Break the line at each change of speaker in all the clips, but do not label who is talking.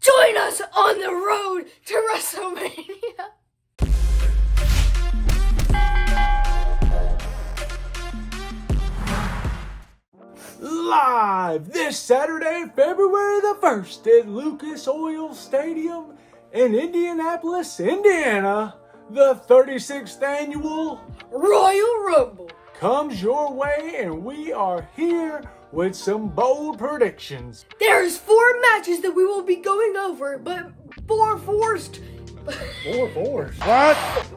Join us on the road to WrestleMania.
Live this Saturday, February the 1st at Lucas Oil Stadium in Indianapolis, Indiana, the 36th annual
Royal Rumble
comes your way, and we are here with some bold predictions.
There's 4 matches that we will be going over, but 4 forced.
4 forced? What?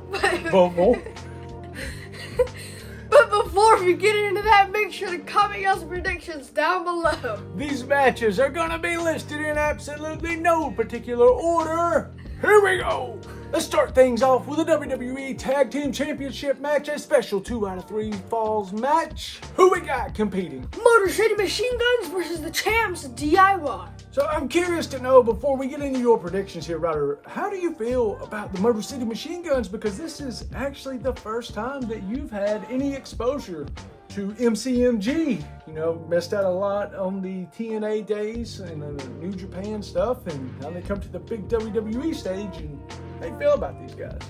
But before we get into that, make sure to comment your predictions down below.
These matches are gonna be listed in absolutely no particular order. Here we go. Let's start things off with a WWE Tag Team Championship match, a special 2 out of 3 falls match. Who we got competing?
Motor City Machine Guns versus the Champs DIY.
So I'm curious to know, before we get into your predictions here, Ryder, how do you feel about the Motor City Machine Guns? Because this is actually the first time that you've had any exposure to MCMG. You know, missed out a lot on the TNA days and the New Japan stuff, and now they come to the big WWE stage, and how do you feel about these guys?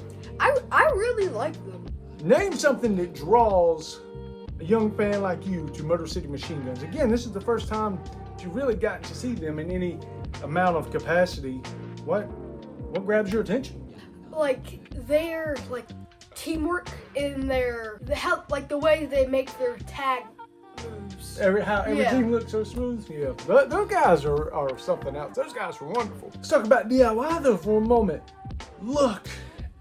I really like them.
Name something that draws a young fan like you to Motor City Machine Guns. Again, this is the first time that you've really gotten to see them in any amount of capacity. What grabs your attention?
Like their teamwork in the help, like the way they make their tag moves.
Every team looks so smooth. Yeah, but those guys are something else. Those guys are wonderful. Let's talk about DIY though for a moment. Look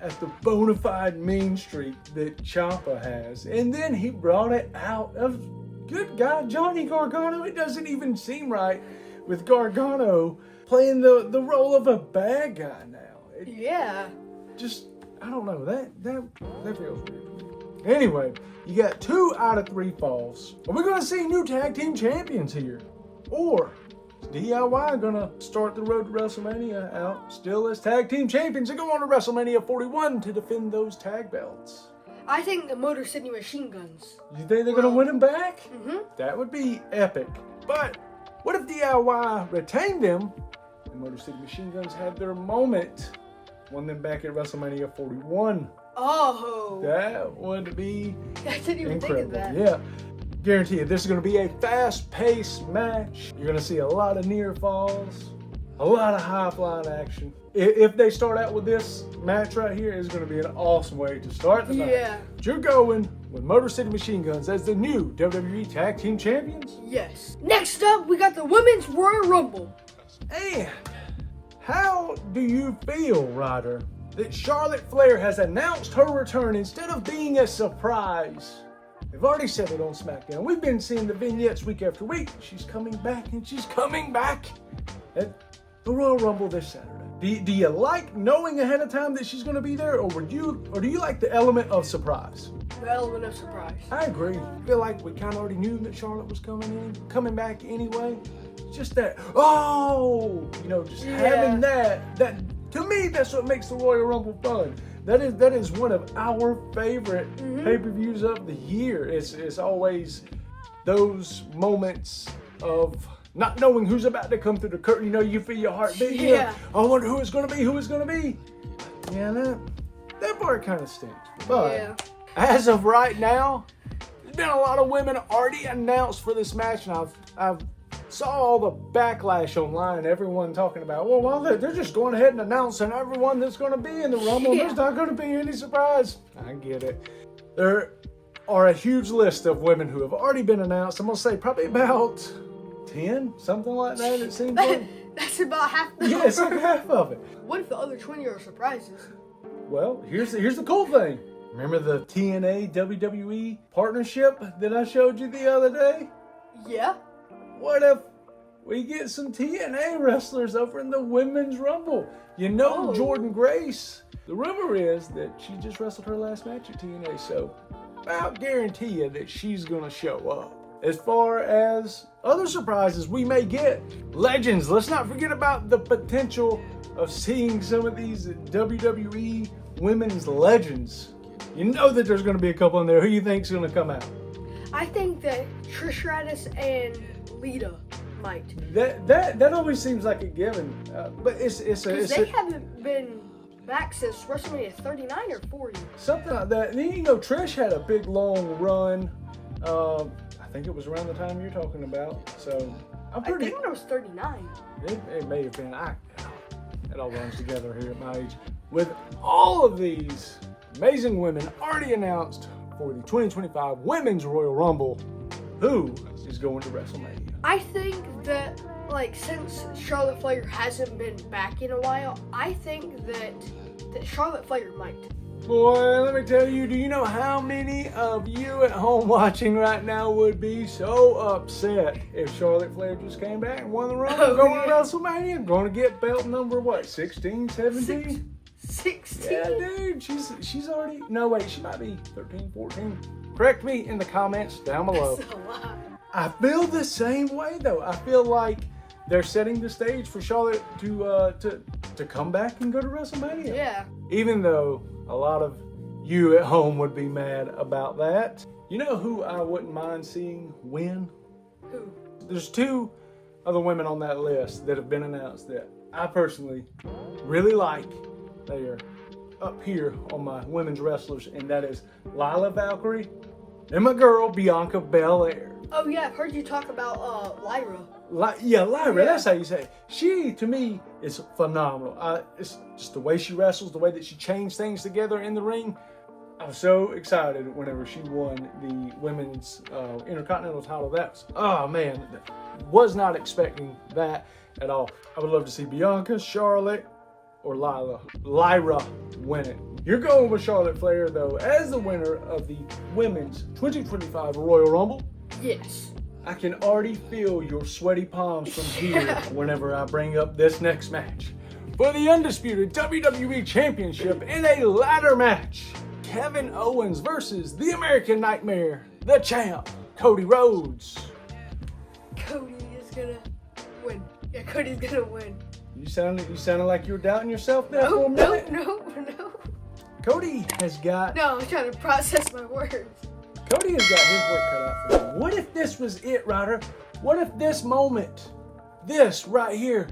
at the bona fide mean streak that Ciampa has, and then he brought it out of good guy Johnny Gargano. It doesn't even seem right with Gargano playing the role of a bad guy now.
Yeah.
Just, I don't know, that feels weird. Anyway, you got 2 out of 3 falls. Are we going to see new tag team champions here? Or is DIY going to start the road to WrestleMania out still as tag team champions and go on to WrestleMania 41 to defend those tag belts?
I think the Motor City Machine Guns.
You think they're going to win them back?
Mm-hmm.
That would be epic. But what if DIY retained them and Motor City Machine Guns had their moment, won them back at WrestleMania 41?
Oh.
That would be
I didn't even
incredible.
think of that.
Yeah. Guarantee you, this is going to be a fast-paced match. You're going to see a lot of near falls, a lot of high-flying action. If they start out with this match right here, it's going to be an awesome way to start the match.
Yeah.
But you're going with Motor City Machine Guns as the new WWE Tag Team Champions?
Yes. Next up, we got the Women's Royal Rumble.
And how do you feel, Ryder, that Charlotte Flair has announced her return instead of being a surprise? They've already said it on SmackDown. We've been seeing the vignettes week after week. She's coming back, and she's coming back at the Royal Rumble this Saturday. Do you like knowing ahead of time that she's going to be there, or do you like the element of surprise?
The element of surprise.
I agree. I feel like we kind of already knew that Charlotte was coming back anyway. Just that, having that to me, that's what makes the Royal Rumble fun. That is one of our favorite pay-per-views of the year. It's always those moments of not knowing who's about to come through the curtain. You know, you feel your heart beat.
Yeah.
I wonder who it's going to be. Yeah, that part kind of stinks. But as of right now, there's been a lot of women already announced for this match, and I've saw all the backlash online, everyone talking about, well, they're just going ahead and announcing everyone that's going to be in the Rumble. There's not going to be any surprise. I get it. There are a huge list of women who have already been announced. I'm going to say probably about 10, something like that, it seems like.
That's about half the
Yeah, it's like half of it.
What if the other 20 are surprises?
Well, here's the cool thing. Remember the TNA WWE partnership that I showed you the other day?
Yeah.
What if we get some TNA wrestlers over in the Women's Rumble? You know, Jordan Grace. The rumor is that she just wrestled her last match at TNA, so I'll guarantee you that she's going to show up. As far as other surprises we may get, legends. Let's not forget about the potential of seeing some of these WWE women's legends. You know that there's going to be a couple in there. Who you think's going to come out?
I think that Trish Stratus and Lita might.
That always seems like a given, but it's
they haven't been back since WrestleMania 39 or 40.
Something like that. And then, you know, Trish had a big long run. I think it was around the time you're talking about. So I think
it was 39.
It may have been. It all runs together here at my age. With all of these amazing women already announced for the 2025 Women's Royal Rumble, who is going to WrestleMania?
I think that, since Charlotte Flair hasn't been back in a while, I think that Charlotte Flair might.
Boy, let me tell you, do you know how many of you at home watching right now would be so upset if Charlotte Flair just came back and won the Rumble, going to WrestleMania, going to get belt number, 16, 17?
16?
Yeah, dude, she's already, no wait, she might be 13, 14. Correct me in the comments down below.
That's a lot.
I feel the same way though. I feel like they're setting the stage for Charlotte to come back and go to WrestleMania.
Yeah.
Even though a lot of you at home would be mad about that. You know who I wouldn't mind seeing win?
Who?
There's two other women on that list that have been announced that I personally really like. They are up here on my women's wrestlers, and that is Lila Valkyrie and my girl Bianca Belair.
Oh yeah, I've heard you talk about Lyra.
Lyra, yeah. That's how you say it. She, to me, is phenomenal. It's just the way she wrestles, the way that she changed things together in the ring. I was so excited whenever she won the women's Intercontinental title. Oh man, was not expecting that at all. I would love to see Bianca, Charlotte, or Lyra win it. You're going with Charlotte Flair, though, as the winner of the Women's 2025 Royal Rumble.
Yes.
I can already feel your sweaty palms from here whenever I bring up this next match. For the undisputed WWE Championship in a ladder match, Kevin Owens versus the American Nightmare, the champ, Cody Rhodes.
Cody is gonna win. Yeah, Cody's gonna win.
You sounded like you were doubting yourself there for a minute.
No.
Cody has got...
No, I'm trying to process my words.
Cody has got his work cut out for him. What if this was it, Ryder? What if this moment, this right here,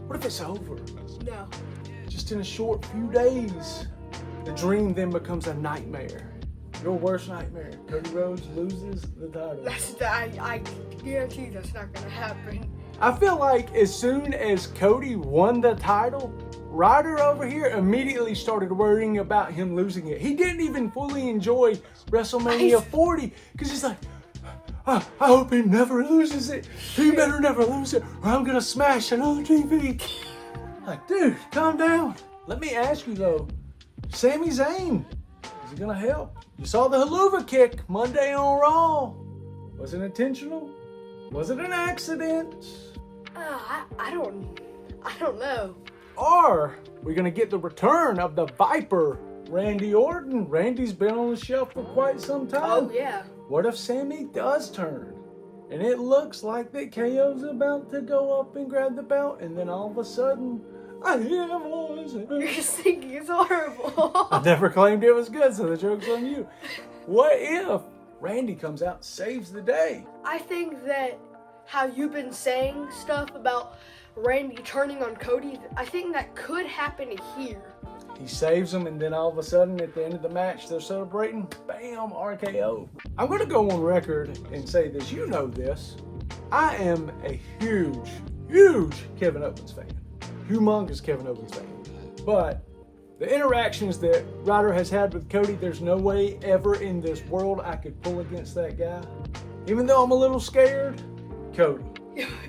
what if it's over?
No.
Just in a short few days, the dream then becomes a nightmare. Your worst nightmare. Cody Rhodes loses the title.
I guarantee that's not going to happen.
I feel like as soon as Cody won the title, Ryder over here immediately started worrying about him losing it. He didn't even fully enjoy WrestleMania 40 because he's like, I hope he never loses it. He better never lose it or I'm going to smash another TV. Like, dude, calm down. Let me ask you though, Sami Zayn, is he going to help? You saw the haluva kick Monday on Raw. Was it intentional? Was it an accident?
I don't know.
Are we going to get the return of the Viper, Randy Orton? Randy's been on the shelf for quite some time.
Oh, yeah.
What if Sammy does turn? And it looks like that KO's about to go up and grab the belt, and then all of a sudden, I hear a voice.
You're just thinking it's horrible.
I never claimed it was good, so the joke's on you. What if Randy comes out and saves the day?
I think that how you've been saying stuff about Randy turning on Cody, I think that could happen here.
He saves him, and then all of a sudden, at the end of the match, they're celebrating. Bam, RKO. I'm going to go on record and say this. You know this. I am a huge Kevin Owens fan. Humongous Kevin Owens fan. But the interactions that Ryder has had with Cody, there's no way ever in this world I could pull against that guy. Even though I'm a little scared, Cody.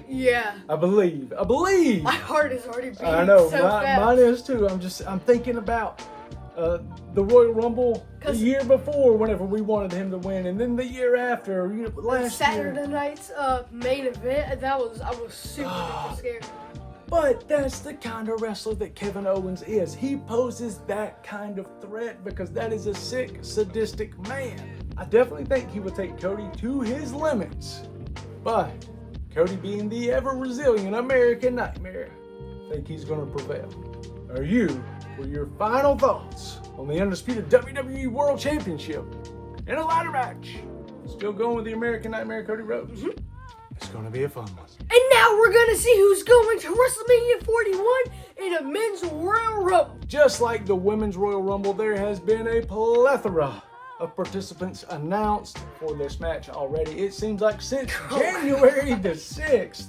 Yeah.
I believe.
My heart is already beating
I know,
so fast.
mine is too. I'm thinking about the Royal Rumble the year before, whenever we wanted him to win, and then the year after, last
Saturday
year.
night's main event. I was super scared.
But that's the kind of wrestler that Kevin Owens is. He poses that kind of threat because that is a sick, sadistic man. I definitely think he would take Cody to his limits, but Cody being the ever-resilient American Nightmare, I think he's going to prevail. Are you, for your final thoughts on the undisputed WWE World Championship in a ladder match, still going with the American Nightmare, Cody Rhodes? Mm-hmm. It's going to be a fun one.
And now Now we're going to see who's going to WrestleMania 41 in a men's Royal Rumble.
Just like the women's Royal Rumble, there has been a plethora of participants announced for this match already. It seems like since January the 6th,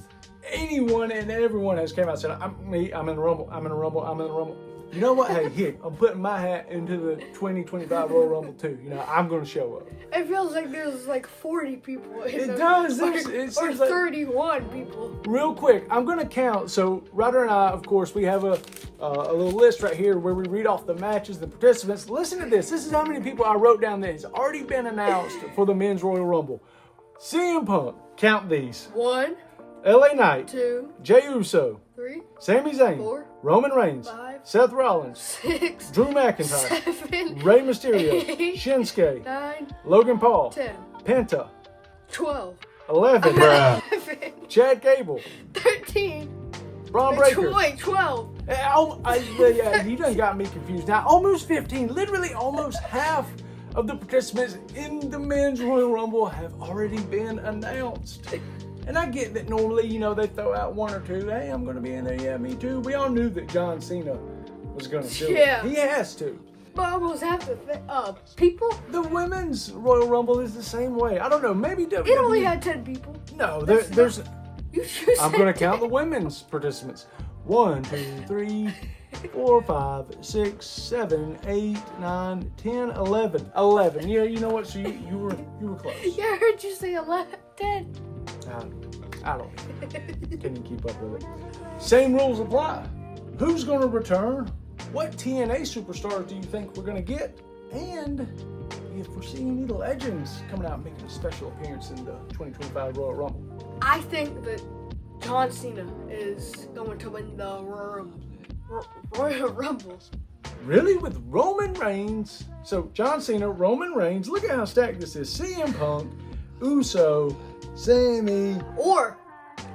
anyone and everyone has came out and said, I'm in the Rumble, I'm in the Rumble, I'm in the Rumble. You know what? Hey, here, I'm putting my hat into the 2025 Royal Rumble too. You know, I'm going to show up.
It feels like there's like 40 people in
It does.
It seems like 31 people.
Real quick, I'm going to count. So, Ryder and I, of course, we have a little list right here where we read off the matches, the participants. Listen to this. This is how many people I wrote down that has already been announced for the men's Royal Rumble. CM Punk, count these.
1,
LA Knight,
2,
Jey Uso,
3,
Sami Zayn,
4,
Roman Reigns,
5,
Seth Rollins,
6,
Drew McIntyre,
7,
Rey Mysterio,
8,
Shinsuke,
9,
Logan Paul,
10,
Penta,
12,
11,
11,
Chad Gable,
13,
Braun Breaker.
wait, 12.
Yeah, you done got me confused now. Almost 15, literally almost half of the participants in the men's Royal Rumble have already been announced. And I get that normally, you know, they throw out one or two. Hey, I'm going to be in there. Yeah, me too. We all knew that John Cena was going to do it. He has to.
But almost half the people.
The women's Royal Rumble is the same way. I don't know. Maybe WWE.
It only had 10 people.
No, there's.
You should.
I'm going to count the women's participants. 1, 2, 3, 4, 5, 6, 7, 8, 9, 10, 11. 11. Yeah, you know what? So you were close.
Yeah, I heard you say 11, 10.
I don't know. Can you keep up with it? Same rules apply. Who's going to return? What TNA superstars do you think we're going to get? And if we're seeing any legends coming out and making a special appearance in the 2025 Royal Rumble?
I think that John Cena is going to win the Royal Rumble.
Really? With Roman Reigns? So John Cena, Roman Reigns. Look at how stacked this is. CM Punk, Uso, Sammy,
or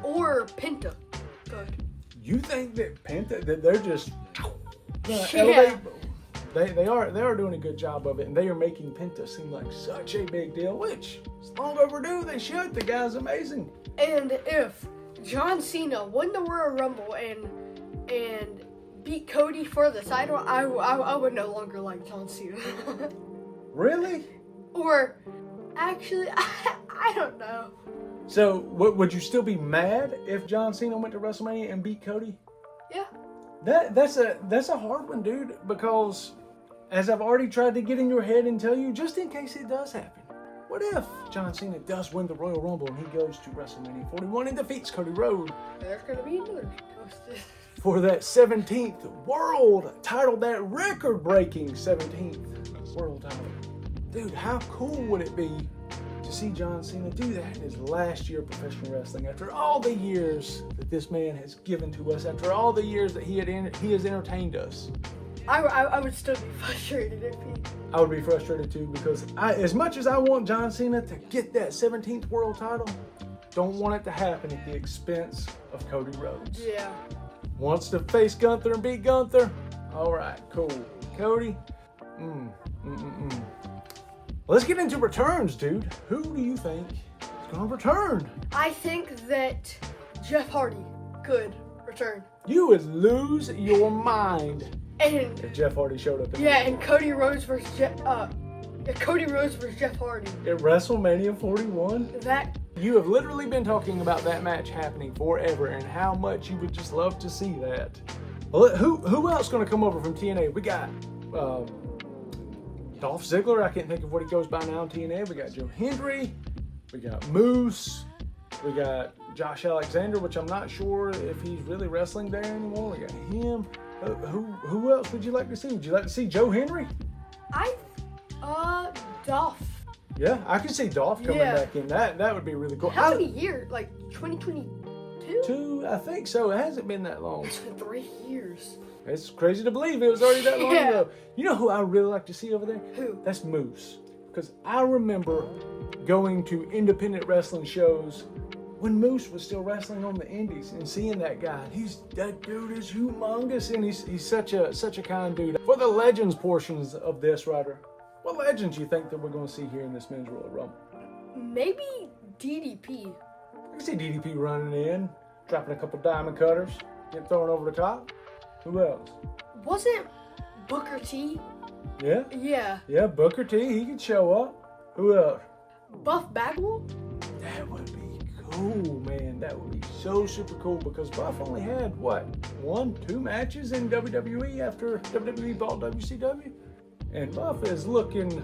Penta. Good.
You think that Penta, that they're just
Yeah.
They are doing a good job of it, and they are making Penta seem like such a big deal, which is long overdue. They should. The guy's amazing.
And if John Cena won the Royal Rumble and beat Cody for the title, I would no longer like John Cena.
Really?
Or actually, I don't know.
So, would you still be mad if John Cena went to WrestleMania and beat Cody?
Yeah.
That's a hard one, dude, because as I've already tried to get in your head and tell you, just in case it does happen, what if John Cena does win the Royal Rumble and he goes to WrestleMania 41 and defeats Cody Rhodes?
There's gonna be another toast.
For that 17th world title, that record-breaking 17th world title. Dude, how cool would it be to see John Cena do that in his last year of professional wrestling, after all the years that this man has given to us, after all the years that he has entertained us?
I would still be frustrated if he...
I would be frustrated too, because as much as I want John Cena to get that 17th world title, don't want it to happen at the expense of Cody Rhodes.
Yeah.
Wants to face Gunther and beat Gunther? All right, cool. Cody? Let's get into returns, dude. Who do you think is going to return?
I think that Jeff Hardy could return.
You would lose your mind
And
if Jeff Hardy showed up.
and Cody Rhodes versus Jeff Hardy.
At WrestleMania 41?
That
You have literally been talking about that match happening forever and how much you would just love to see that. Well, who else going to come over from TNA? We got Dolph Ziggler. I can't think of what he goes by now in TNA. We got Joe Hendry. We got Moose. We got Josh Alexander, which I'm not sure if he's really wrestling there anymore. We got him. Who else would you like to see? Would you like to see Joe Hendry?
Dolph.
Yeah, I can see Dolph coming back in. That would be really cool.
How many years? Like 2022?
2, I think so. It hasn't been that long.
It's been 3 years.
It's crazy to believe it was already that long ago. You know who I really like to see over there?
Who?
That's Moose. Because I remember going to independent wrestling shows when Moose was still wrestling on the indies and seeing that guy. That dude is humongous, and he's such a kind dude. For the legends portions of this, Ryder, what legends do you think that we're going to see here in this men's Royal Rumble?
Maybe DDP.
I can see DDP running in. dropping a couple diamond cutters, getting thrown over the top. Who else?
Wasn't Booker T?
Yeah.
Yeah.
Yeah, Booker T, he can show up. Who else?
Buff Bagwell?
That would be cool, man. That would be so super cool because Buff only had, what, 1-2 matches in WWE after WWE bought WCW? And Buff is looking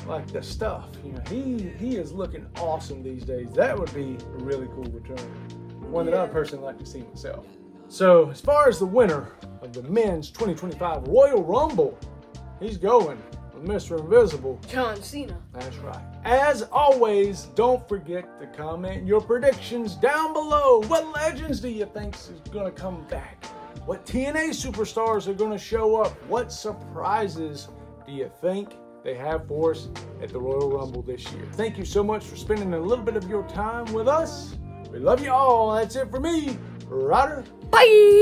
like the stuff. You know, he is looking awesome these days. That would be a really cool return. One that I personally like to see myself. So, as far as the winner of the men's 2025 Royal Rumble, he's going with Mr. Invisible,
John Cena.
That's right. As always, don't forget to comment your predictions down below. What legends do you think is going to come back? What TNA superstars are going to show up? What surprises do you think they have for us at the Royal Rumble this year? Thank you so much for spending a little bit of your time with us. We love you all. That's it for me, Ryder.
Bye!